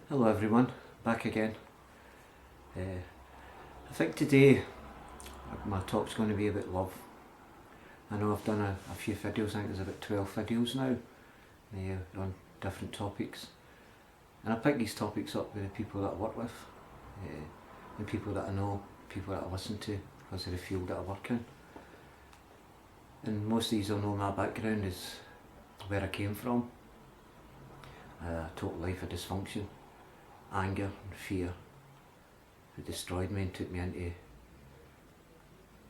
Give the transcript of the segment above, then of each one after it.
Hello everyone, back again. I think today my talk's going to be about love. I know I've done a few videos, I think there's about 12 videos now on different topics. And I pick these topics up with the people that I work with, the people that I know, people that I listen to because of the field that I work in. And most of these will know my background is where I came from. A total life of dysfunction, anger and fear. It destroyed me and took me into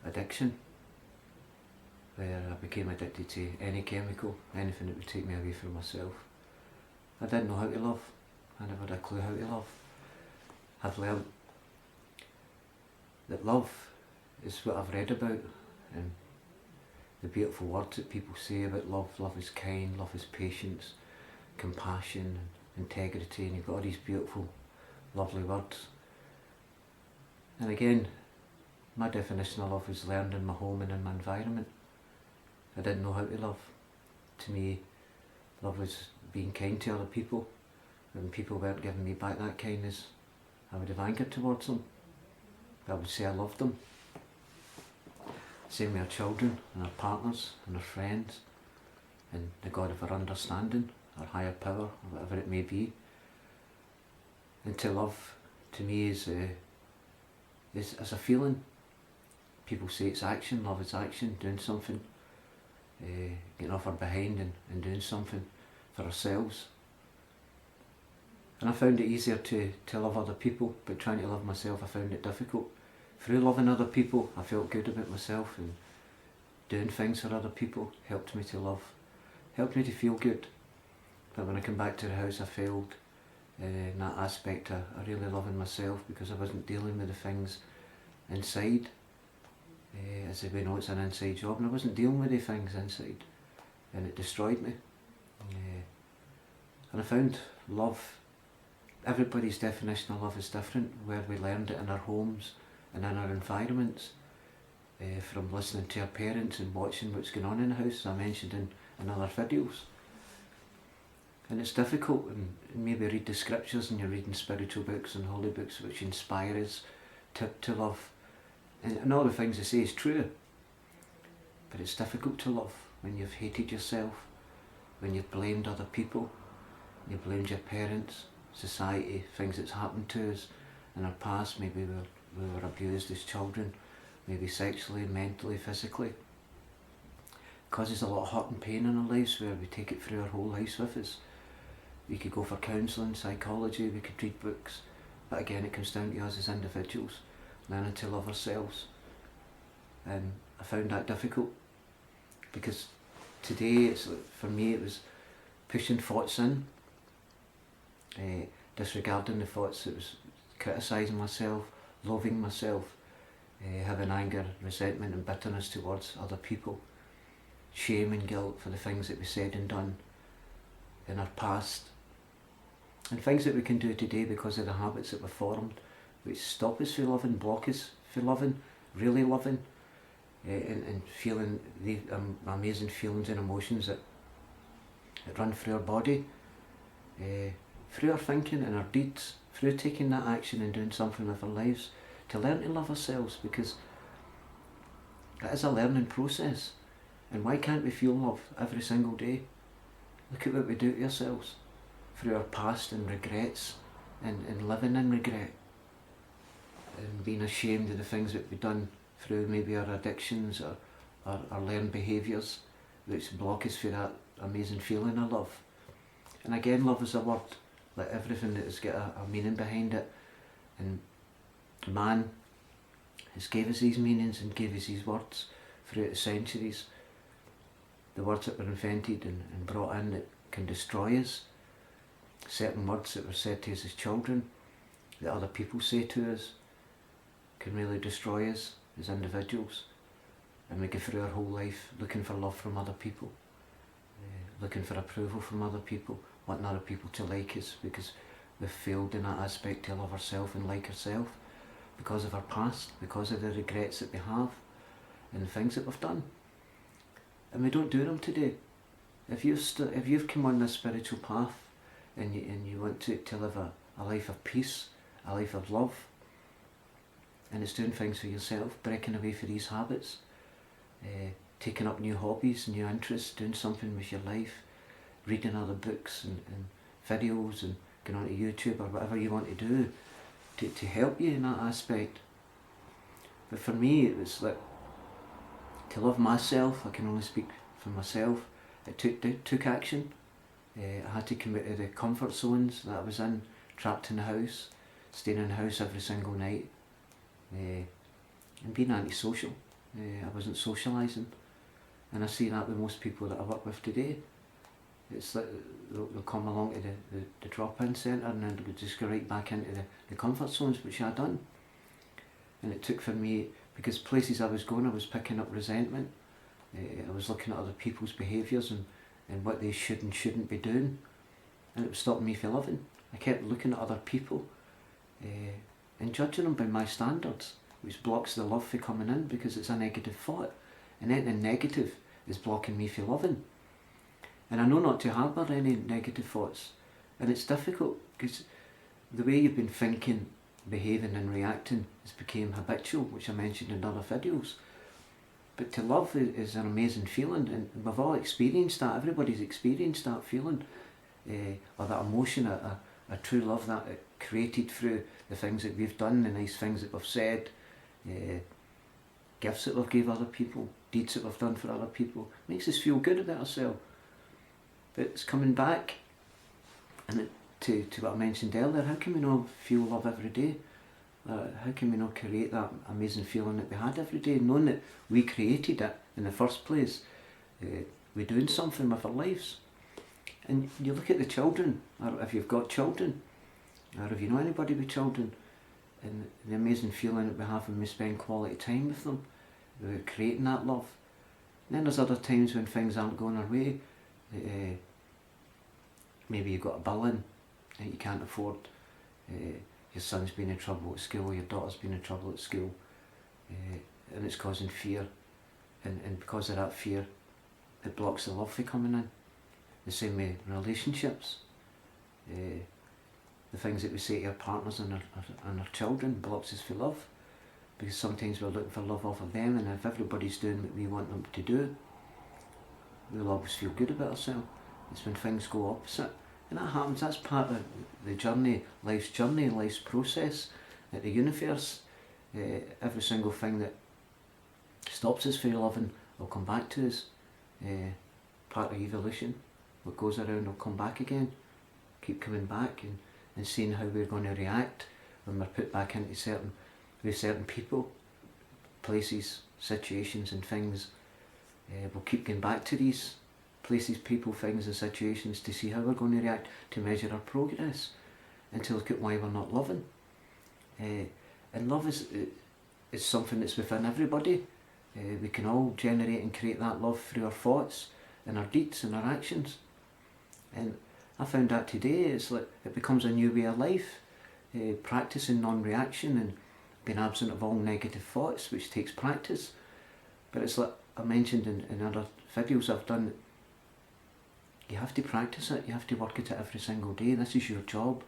addiction, where I became addicted to any chemical, anything that would take me away from myself. I didn't know how to love. I never had a clue how to love. I've learned that love is what I've read about, and the beautiful words that people say about love. Love is kind, love is patience, compassion, integrity, and you've got all these beautiful, lovely words. And again, my definition of love was learned in my home and in my environment. I didn't know how to love. To me, love was being kind to other people. When people weren't giving me back that kindness, I would have anger towards them. I would say I loved them. Same with our children and our partners and our friends and the God of our understanding, our higher power, or whatever it may be. And to love, to me, is a feeling. People say it's action. Love is action, doing something, getting off our behind and doing something for ourselves. And I found it easier to love other people, but trying to love myself I found it difficult. Through loving other people I felt good about myself, and doing things for other people helped me to love, helped me to feel good. But when I came back to the house I failed in that aspect of really loving myself, because I wasn't dealing with the things inside. As we know, it's an inside job, and I wasn't dealing with the things inside, and it destroyed me. And I found love, everybody's definition of love is different, where we learned it in our homes and in our environments, from listening to our parents and watching what's going on in the house, as I mentioned in other videos. And it's difficult, and maybe read the scriptures and you're reading spiritual books and holy books which inspire us to love. And all the things they say is true. But it's difficult to love when you've hated yourself, when you've blamed other people, you've blamed your parents, society, things that's happened to us in our past. Maybe we were abused as children, maybe sexually, mentally, physically. It causes a lot of hurt and pain in our lives, where we take it through our whole lives with us. We could go for counselling, psychology, we could read books, but again it comes down to us as individuals, learning to love ourselves. And I found that difficult, because today, for me, it was pushing thoughts in, disregarding the thoughts. It was criticising myself, loathing myself, having anger, resentment and bitterness towards other people, shame and guilt for the things that we said and done in our past, and things that we can do today because of the habits that were formed, which stop us from loving, block us from loving, really loving, and feeling the amazing feelings and emotions that run through our body, through our thinking and our deeds, through taking that action and doing something with our lives, to learn to love ourselves, because it is a learning process. And why can't we feel love every single day? Look at what we do to ourselves through our past and regrets, and living in regret, and being ashamed of the things that we've done through maybe our addictions or our learned behaviours, which block us for that amazing feeling of love. And again, love is a word, like everything that has got a meaning behind it. And man has gave us these meanings and gave us these words throughout the centuries. The words that were invented and brought in that can destroy us. Certain words that were said to us as children, that other people say to us, can really destroy us as individuals. And we go through our whole life looking for love from other people, looking for approval from other people, wanting other people to like us, because we've failed in that aspect to love ourselves and like ourselves, because of our past, because of the regrets that we have and the things that we've done. And we don't do them today. If you've come on this spiritual path and you want to live a a life of peace, a life of love. And it's doing things for yourself, breaking away from these habits, taking up new hobbies, new interests, doing something with your life, reading other books and videos and going onto YouTube or whatever you want to do to help you in that aspect. But for me, it was like, to love myself, I can only speak for myself, it took action. I had to commit to the comfort zones that I was in, trapped in the house, staying in the house every single night, and being antisocial. I wasn't socialising, and I see that with most people that I work with today. It's like they'll come along to the drop-in centre and then they'll just go right back into the comfort zones, which I done. And it took for me, because places I was going, I was picking up resentment. I was looking at other people's behaviours and what they should and shouldn't be doing, and it was stopping me from loving. I kept looking at other people and judging them by my standards, which blocks the love from coming in, because it's a negative thought, and anything negative is blocking me from loving. And I know not to harbour any negative thoughts, and it's difficult because the way you've been thinking, behaving and reacting has become habitual, which I mentioned in other videos. But to love is an amazing feeling, and we've all experienced that. Everybody's experienced that feeling, or that emotion, a true love that it created through the things that we've done, the nice things that we've said, gifts that we've gave other people, deeds that we've done for other people. It makes us feel good about ourselves. But it's coming back, and to what I mentioned earlier, how can we not feel love every day? How can we not create that amazing feeling that we had every day, knowing that we created it in the first place? We're doing something with our lives. And you look at the children, or if you've got children, or if you know anybody with children, and the amazing feeling that we have when we spend quality time with them, we're creating that love. And then there's other times when things aren't going our way. Maybe you've got a bill in that you can't afford, your son's been in trouble at school, your daughter's been in trouble at school, and it's causing fear, and because of that fear it blocks the love from coming in. The same way relationships, the things that we say to our partners and our children blocks us for love, because sometimes we're looking for love off of them, and if everybody's doing what we want them to do, we'll always feel good about ourselves. It's when things go opposite, and that happens. That's part of the journey, life's process at the universe. Every single thing that stops us from loving will come back to us. Part of evolution. What goes around will come back again. Keep coming back and seeing how we're going to react when we're put back into certain people, places, situations and things. We'll keep going back to these places, people, things and situations to see how we're going to react, to measure our progress, and to look at why we're not loving. And love is something that's within everybody. We can all generate and create that love through our thoughts and our deeds and our actions. And I found that today, it's like it becomes a new way of life, practicing non-reaction and being absent of all negative thoughts, which takes practice. But it's like I mentioned in other videos I've done, you have to practice it, you have to work at it every single day. This is your job,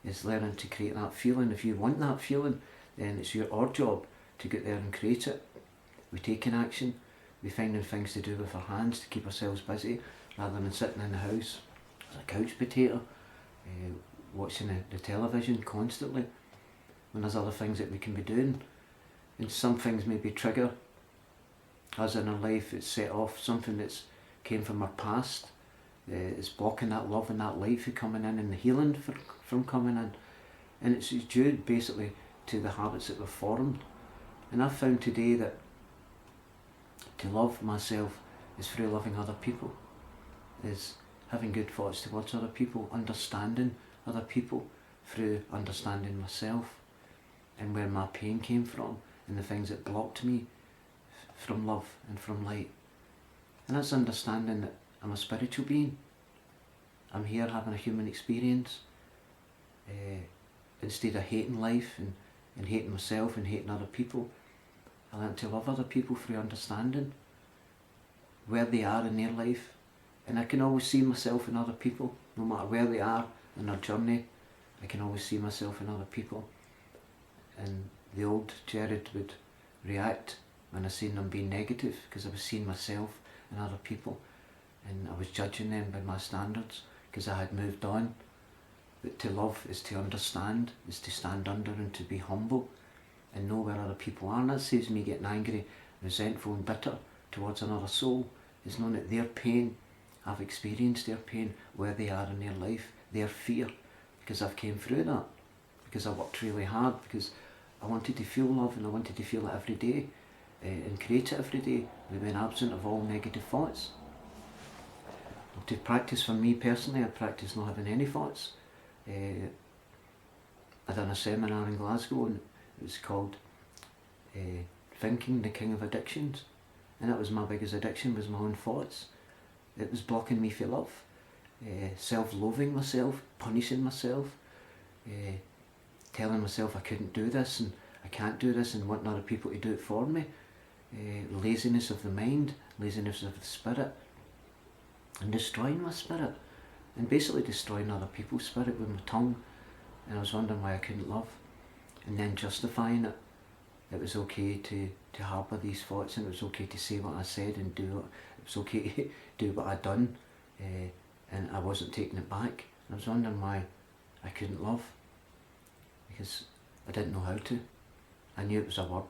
is learning to create that feeling. If you want that feeling, then it's our job to get there and create it. We take in action, we finding things to do with our hands to keep ourselves busy, rather than sitting in the house as a couch potato, watching the television constantly, when there's other things that we can be doing. And some things maybe trigger us in our life. It's set off something that's came from our past. It's blocking that love and that light from coming in, and the healing from coming in. And it's due basically to the habits that we've formed. And I've found today that to love myself is through loving other people, is having good thoughts towards other people, understanding other people through understanding myself and where my pain came from and the things that blocked me from love and from light. And that's understanding that I'm a spiritual being. I'm here having a human experience. Instead of hating life and hating myself and hating other people, I learned to love other people through understanding where they are in their life. And I can always see myself in other people, no matter where they are in their journey. I I can always see myself in other people. And the old Jared would react when I seen them being negative, because I was seeing myself in other people and I was judging them by my standards, because I had moved on. But to love is to understand, is to stand under and to be humble and know where other people are. And that saves me getting angry, resentful and bitter towards another soul, is knowing that their pain, I've experienced their pain, where they are in their life, their fear, because I've came through that, because I worked really hard, because I wanted to feel love and I wanted to feel it every day and create it every day, being absent of all negative thoughts. To practice, for me personally, I practice not having any thoughts. I done a seminar in Glasgow and it was called Thinking, the King of Addictions, and that was my biggest addiction, was my own thoughts. It was blocking me for love, self-loathing myself, punishing myself, telling myself I couldn't do this and I can't do this, and wanting other people to do it for me. Laziness of the mind, laziness of the spirit, and destroying my spirit, and basically destroying other people's spirit with my tongue. And I was wondering why I couldn't love, and then justifying it. It was okay to harbour these thoughts, and it was okay to say what I said and do it. It was okay to do what I'd done, and I wasn't taking it back. And I was wondering why I couldn't love, because I didn't know how to. I knew it was a word,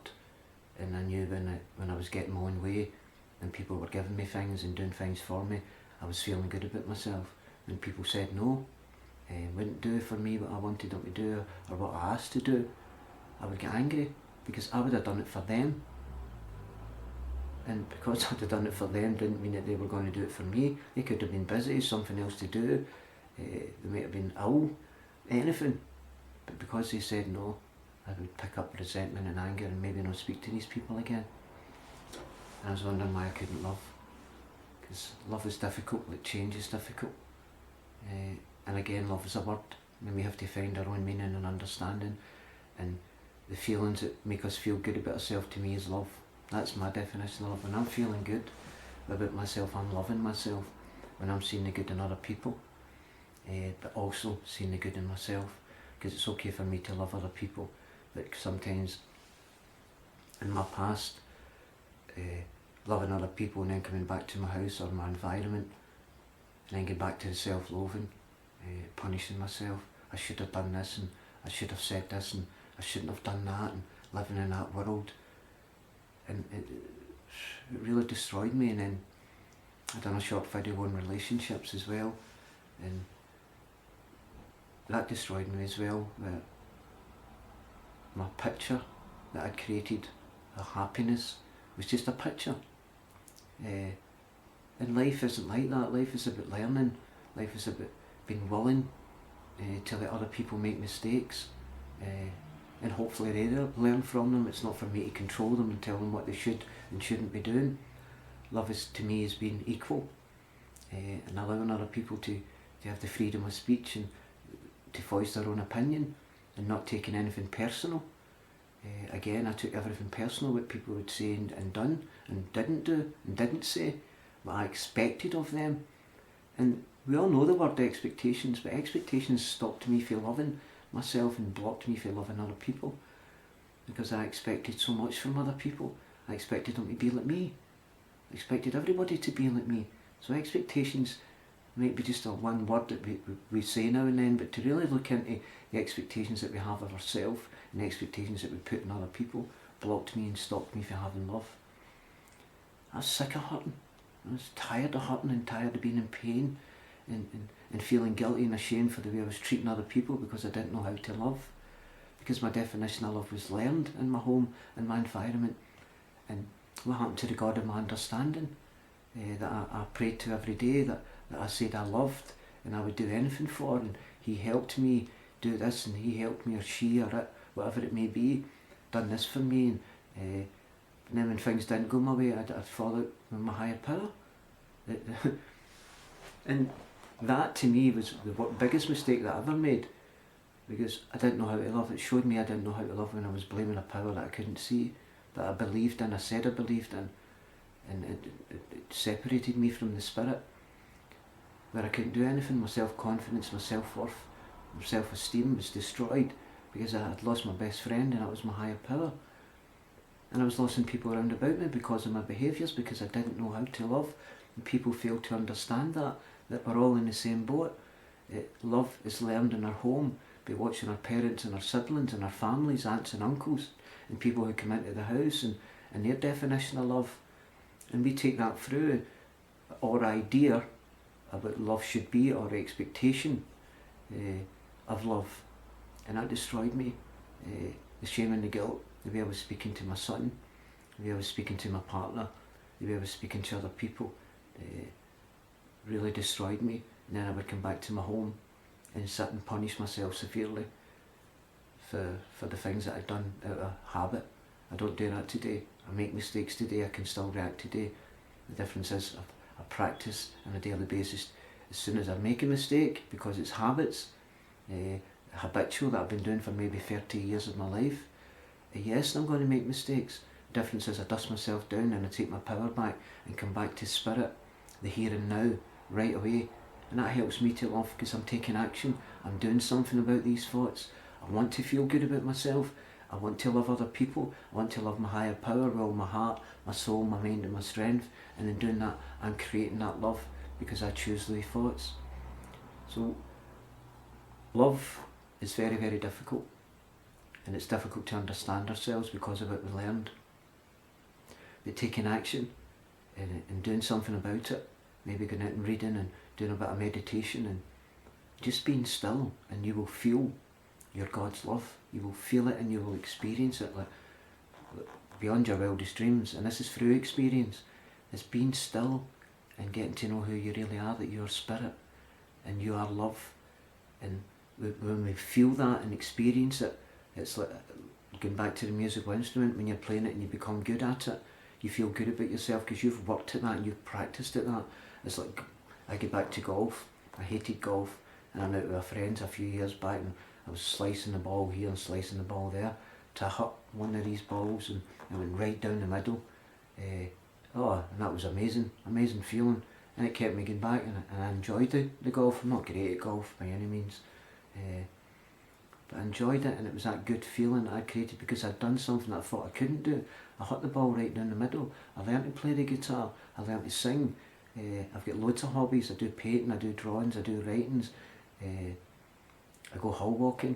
and I knew when I was getting my own way and people were giving me things and doing things for me, I was feeling good about myself. When people said no, wouldn't do for me what I wanted them to do or what I asked to do, I would get angry, because I would have done it for them. And because I'd have done it for them didn't mean that they were going to do it for me. They could have been busy, something else to do, they might have been ill, anything. But because they said no, I would pick up resentment and anger and maybe not speak to these people again. And I was wondering why I couldn't love. Because love is difficult, like change is difficult. And again, love is a word, and we have to find our own meaning and understanding. And the feelings that make us feel good about ourselves, to me, is love. That's my definition of love. When I'm feeling good about myself, I'm loving myself. When I'm seeing the good in other people, but also seeing the good in myself. Because it's okay for me to love other people, but sometimes in my past, loving other people and then coming back to my house or my environment, and then get back to the self-loathing, punishing myself. I should have done this, and I should have said this, and I shouldn't have done that, and living in that world. And it really destroyed me. And then I done a short video on relationships as well, and that destroyed me as well. That my picture that I'd created of happiness was just a picture. And life isn't like that. Life is about learning. Life is about being willing to let other people make mistakes, and hopefully they learn from them. It's not for me to control them and tell them what they should and shouldn't be doing. Love is, to me, is being equal, and allowing other people to have the freedom of speech and to voice their own opinion, and not taking anything personal. Again, I took everything personal, what people would say and done and didn't do and didn't say, what I expected of them. And we all know the word expectations, but expectations stopped me from loving myself and blocked me from loving other people, because I expected so much from other people. I expected them to be like me. I expected everybody to be like me. So expectations might be just a one word that we say now and then, but to really look into the expectations that we have of ourselves and the expectations that we put in other people blocked me and stopped me from having love. I was sick of hurting. I was tired of hurting and tired of being in pain and feeling guilty and ashamed for the way I was treating other people, because I didn't know how to love. Because my definition of love was learned in my home and my environment. And what happened to the God of my understanding that I prayed to every day, that I said I loved and I would do anything for, and he helped me do this, and he helped me, or she, or it, whatever it may be, done this for me, and then when things didn't go my way, I'd fall out with my higher power. And that, to me, was the biggest mistake that I ever made, because I didn't know how to love. It showed me I didn't know how to love when I was blaming a power that I couldn't see, that I believed in, I said I believed in, and it separated me from the spirit, where I couldn't do anything. My self-confidence, my self-worth self-esteem was destroyed because I had lost my best friend, and that was my higher power. And I was losing people around about me because of my behaviours, because I didn't know how to love. And people failed to understand that we're all in the same boat. Love is learned in our home by watching our parents and our siblings and our families, aunts and uncles, and people who come into the house, and their definition of love. And we take that through our idea of what love should be, or expectation of love. And that destroyed me. The shame and the guilt, the way I was speaking to my son, the way I was speaking to my partner, the way I was speaking to other people, really destroyed me. And then I would come back to my home and sit and punish myself severely for the things that I'd done out of habit. I don't do that today. I make mistakes today, I can still react today. The difference is I practice on a daily basis. As soon as I make a mistake, because it's habits, habitual, that I've been doing for maybe 30 years of my life, yes, I'm going to make mistakes. The difference is I dust myself down and I take my power back and come back to spirit, the here and now, right away. And that helps me to love, because I'm taking action. I'm doing something about these thoughts. I want to feel good about myself. I want to love other people. I want to love my higher power with all my heart, my soul, my mind and my strength. And in doing that, I'm creating that love because I choose these thoughts. So love is very, very difficult. And it's difficult to understand ourselves because of what we learned. But taking action and doing something about it, maybe going out and reading and doing a bit of meditation and just being still, and you will feel your God's love. You will feel it and you will experience it like beyond your wildest dreams. And this is through experience. It's being still and getting to know who you really are, that you are spirit and you are love. And when we feel that and experience it, it's like going back to the musical instrument. When you're playing it and you become good at it, you feel good about yourself because you've worked at that and you've practiced at that. It's like I get back to golf. I hated golf, and I'm out with friends a few years back, and I was slicing the ball here and slicing the ball there to hit one of these balls, and it went right down the middle. And that was amazing feeling, and it kept me going back, and I enjoyed the golf. I'm not great at golf by any means, but I enjoyed it, and it was that good feeling that I created because I'd done something that I thought I couldn't do. I hit the ball right down the middle. I learned to play the guitar, I learned to sing. I've got loads of hobbies. I do painting, I do drawings, I do writings, I go hill walking,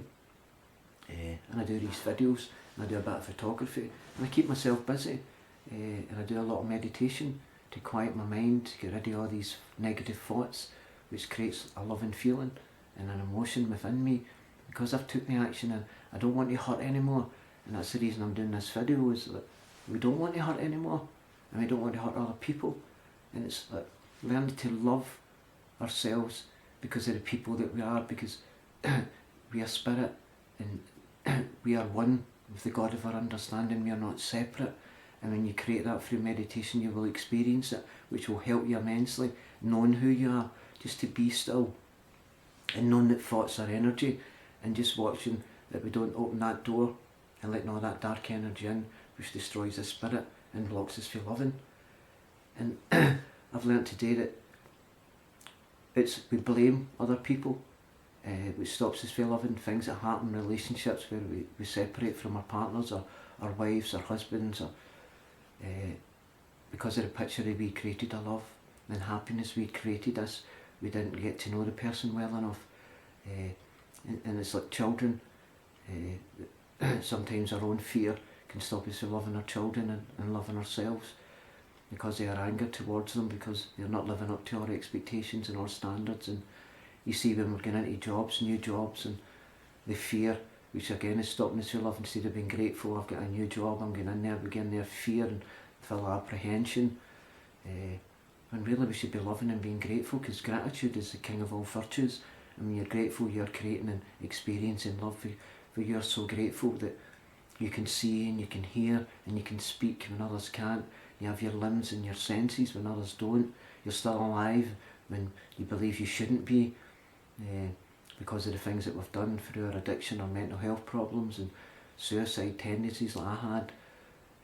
and I do these videos, and I do a bit of photography, and I keep myself busy, and I do a lot of meditation to quiet my mind, to get rid of all these negative thoughts, which creates a loving feeling and an emotion within me, because I've took the action and I don't want to hurt anymore. And that's the reason I'm doing this video, is that we don't want to hurt anymore, and we don't want to hurt other people. And it's like learning to love ourselves because of the people that we are, because we are spirit and we are one with the God of our understanding. We are not separate. And when you create that through meditation, you will experience it, which will help you immensely, knowing who you are, just to be still and knowing that thoughts are energy, and just watching that we don't open that door and letting all that dark energy in, which destroys the spirit and blocks us from loving. And I've learnt today that we blame other people, which stops us from loving. Things that happen in relationships where we separate from our partners or our wives or husbands, or because of the picture that we created of love and happiness we created us, we didn't get to know the person well enough. And it's like children, sometimes our own fear can stop us from loving our children and loving ourselves, because they are anger towards them, because they're not living up to our expectations and our standards. And you see when we're going into jobs, new jobs, and the fear, which again is stopping us from love. Instead of being grateful, I've got a new job, I'm going in there, begin their fear and full of apprehension. When really we should be loving and being grateful, because gratitude is the king of all virtues. And when you're grateful, you're creating and experiencing love, for you're so grateful that you can see and you can hear and you can speak when others can't. You have your limbs and your senses when others don't. You're still alive when you believe you shouldn't be, because of the things that we've done through our addiction or mental health problems and suicide tendencies like I had.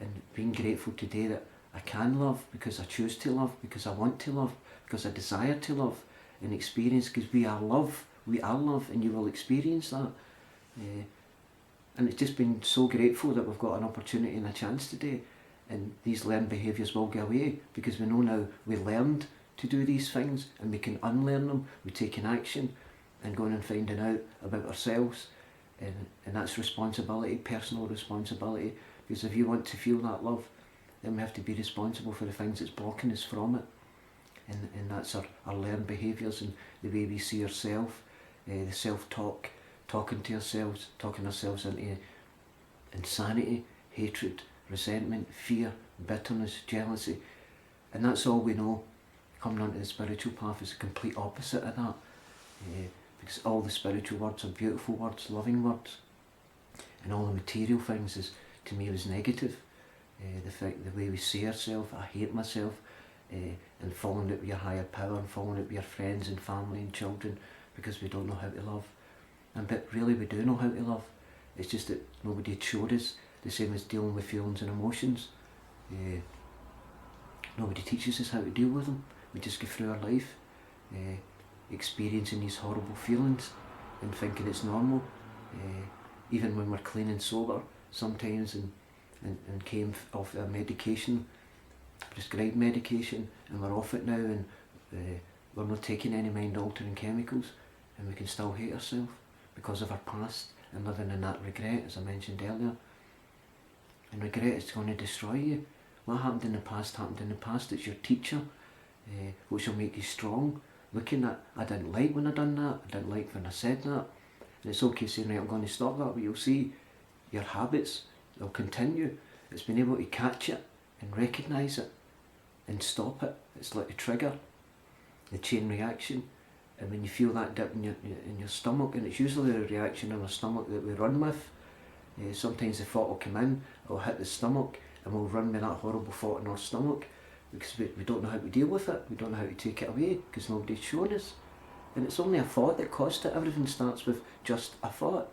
And being grateful today that I can love, because I choose to love, because I want to love, because I desire to love and experience, because we are love. We are love, and you will experience that. And it's just been so grateful that we've got an opportunity and a chance today, and these learned behaviours will go away because we know now we learned to do these things and we can unlearn them. We take an action and going and finding out about ourselves, and that's responsibility, personal responsibility, because if you want to feel that love, then we have to be responsible for the things that's blocking us from it, and that's our learned behaviours and the way we see ourselves, the self-talk, talking to ourselves, talking ourselves into insanity, hatred, resentment, fear, bitterness, jealousy, and that's all we know. Coming onto the spiritual path is the complete opposite of that, because all the spiritual words are beautiful words, loving words, and all the material things is, to me, was negative. The way we see ourselves, I hate myself, and falling out with your higher power, and falling out with your friends and family and children because we don't know how to love. But really we do know how to love. It's just that nobody showed us, the same as dealing with feelings and emotions. Nobody teaches us how to deal with them. We just go through our life experiencing these horrible feelings and thinking it's normal. Even when we're clean and sober sometimes, and came off our medication, prescribed medication, and we're off it now, and we're not taking any mind altering chemicals, and we can still hate ourselves because of our past and living in that regret, as I mentioned earlier. And regret is going to destroy you. What happened in the past happened in the past. It's your teacher, which will make you strong. Looking at, I didn't like when I done that, I didn't like when I said that, and it's okay saying, right, I'm going to stop that, but you'll see your habits, they'll continue. It's being able to catch it and recognise it and stop it. It's like a trigger, the chain reaction. And when you feel that dip in your stomach, and it's usually a reaction in our stomach that we run with. Sometimes the thought will come in, it'll hit the stomach, and we'll run with that horrible thought in our stomach because we don't know how to deal with it. We don't know how to take it away because nobody's shown us. And it's only a thought that caused it. Everything starts with just a thought.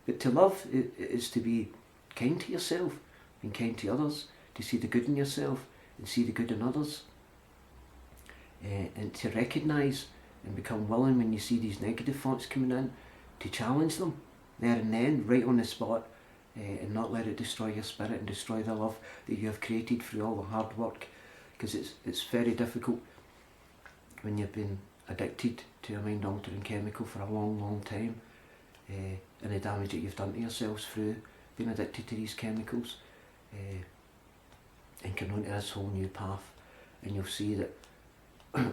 But to love is to be kind to yourself and kind to others, to see the good in yourself and see the good in others, and to recognise and become willing when you see these negative thoughts coming in, to challenge them there and then, right on the spot, and not let it destroy your spirit and destroy the love that you have created through all the hard work, because it's very difficult when you've been addicted to a mind altering chemical for a long time, and the damage that you've done to yourselves through being addicted to these chemicals, and come onto this whole new path. And you'll see that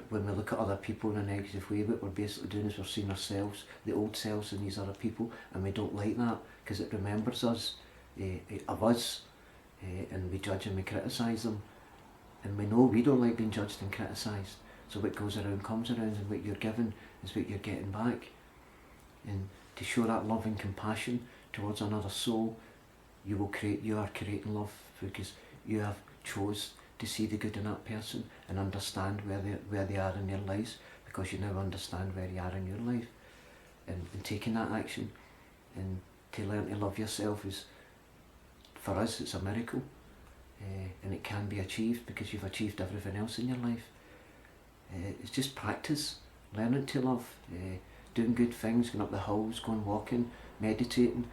when we look at other people in a negative way, what we're basically doing is we're seeing ourselves, the old selves, in these other people, and we don't like that because it remembers us, of us, and we judge and we criticise them, and we know we don't like being judged and criticised. So what goes around comes around, and what you're given is what you're getting back. And to show that love and compassion towards another soul, you are creating love, because you have chose to see the good in that person and understand where they are in their lives, because you now understand where you are in your life, and taking that action and to learn to love yourself is, for us, it's a miracle, and it can be achieved because you've achieved everything else in your life. It's just practice, learning to love, doing good things, going up the hills, going walking, meditating,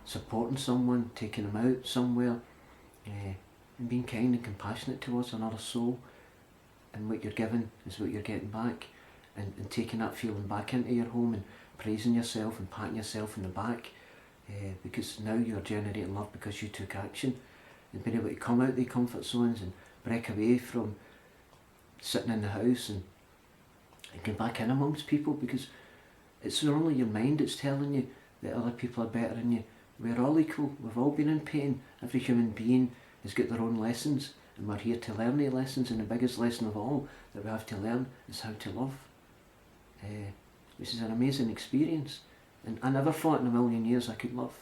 supporting someone, taking them out somewhere, and being kind and compassionate towards another soul. And what you're given is what you're getting back, and taking that feeling back into your home and praising yourself and patting yourself in the back, because now you're generating love because you took action, and being able to come out of the comfort zones and break away from sitting in the house and get back in amongst people, because it's only your mind that's telling you that other people are better than you. We're all equal, we've all been in pain. Every human being has got their own lessons, and we're here to learn the lessons, and the biggest lesson of all that we have to learn is how to love, which is an amazing experience. And I never thought in a million years I could love.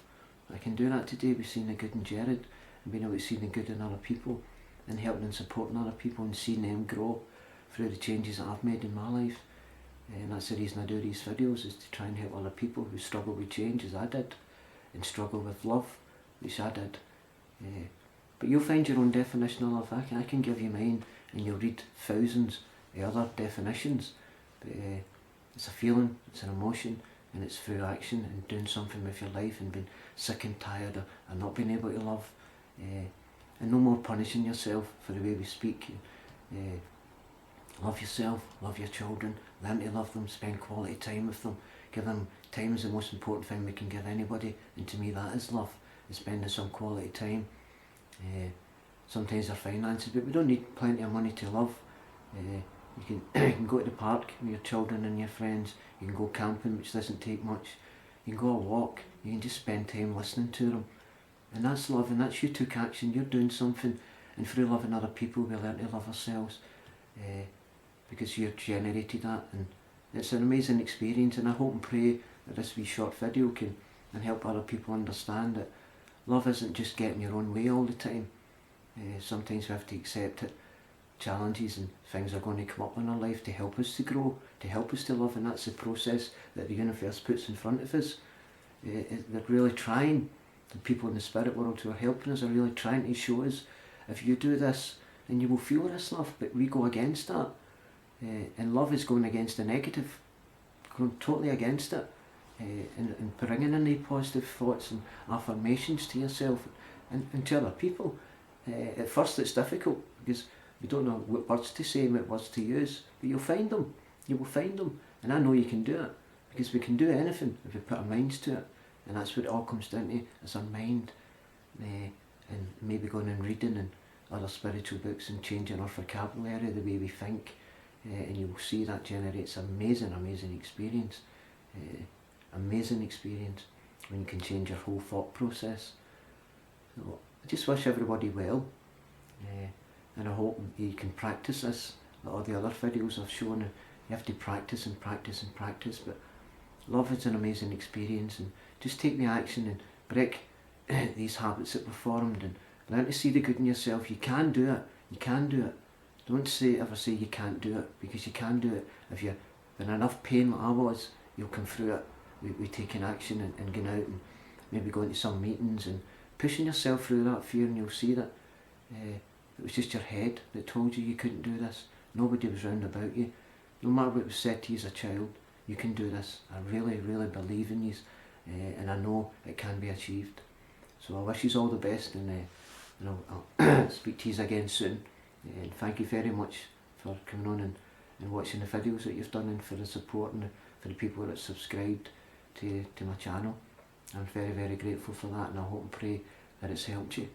I can do that today with seeing the good in Jared, and being able to see the good in other people, and helping and supporting other people, and seeing them grow through the changes that I've made in my life. And that's the reason I do these videos, is to try and help other people who struggle with change as I did, and struggle with love, which I did. But you'll find your own definition of love. I can give you mine, and you'll read thousands of other definitions. But It's a feeling, it's an emotion, and it's through action and doing something with your life and being sick and tired of not being able to love. And no more punishing yourself for the way we speak. Love yourself, love your children, learn to love them, spend quality time with them. Give them time is the most important thing we can give anybody, and to me that is love, is spending some quality time. Sometimes our finances, but we don't need plenty of money to love. You can, you can go to the park with your children and your friends, you can go camping, which doesn't take much, you can go a walk, you can just spend time listening to them. And that's love, and that's you took action, you're doing something, and through loving other people we learn to love ourselves. Because you've generated that, and it's an amazing experience, and I hope and pray that this wee short video can help other people understand that love isn't just getting your own way all the time. Sometimes we have to accept it. Challenges and things are going to come up in our life to help us to grow, to help us to love, and that's the process that the universe puts in front of us. They're really trying, the people in the spirit world who are helping us are really trying to show us, if you do this, then you will feel this love, but we go against that. And love is going against the negative, going totally against it, and bringing in the positive thoughts and affirmations to yourself and to other people. At first it's difficult because we don't know what words to say and what words to use, but you'll find them, you will find them, and I know you can do it, because we can do anything if we put our minds to it, and that's what it all comes down to, is our mind, and maybe going and reading and other spiritual books and changing our vocabulary, the way we think. And you will see that generates amazing experience. Amazing experience when you can change your whole thought process. So I just wish everybody well, and I hope you can practice this. All the other videos I've shown, you have to practice and practice and practice, but love is an amazing experience, and just take the action and break these habits that were formed and learn to see the good in yourself. You can do it, you can do it. Don't ever say you can't do it, because you can do it. If you're in enough pain like I was, you'll come through it with taking action and going out and maybe going to some meetings and pushing yourself through that fear, and you'll see that it was just your head that told you couldn't do this. Nobody was round about you. No matter what was said to you as a child, you can do this. I really believe in you, and I know it can be achieved. So I wish you all the best, and I'll speak to you again soon. And thank you very much for coming on and watching the videos that you've done, and for the support, and for the people that subscribed to my channel. I'm very grateful for that, and I hope and pray that it's helped you,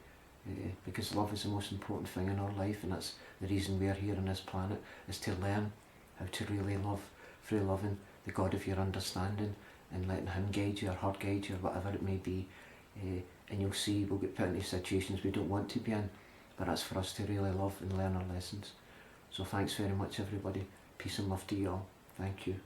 because love is the most important thing in our life, and that's the reason we're here on this planet, is to learn how to really love, through loving the God of your understanding and letting him guide you, or her guide you, or whatever it may be. And you'll see we'll get put into situations we don't want to be in, but that's for us to really love and learn our lessons. So thanks very much everybody. Peace and love to you all. Thank you.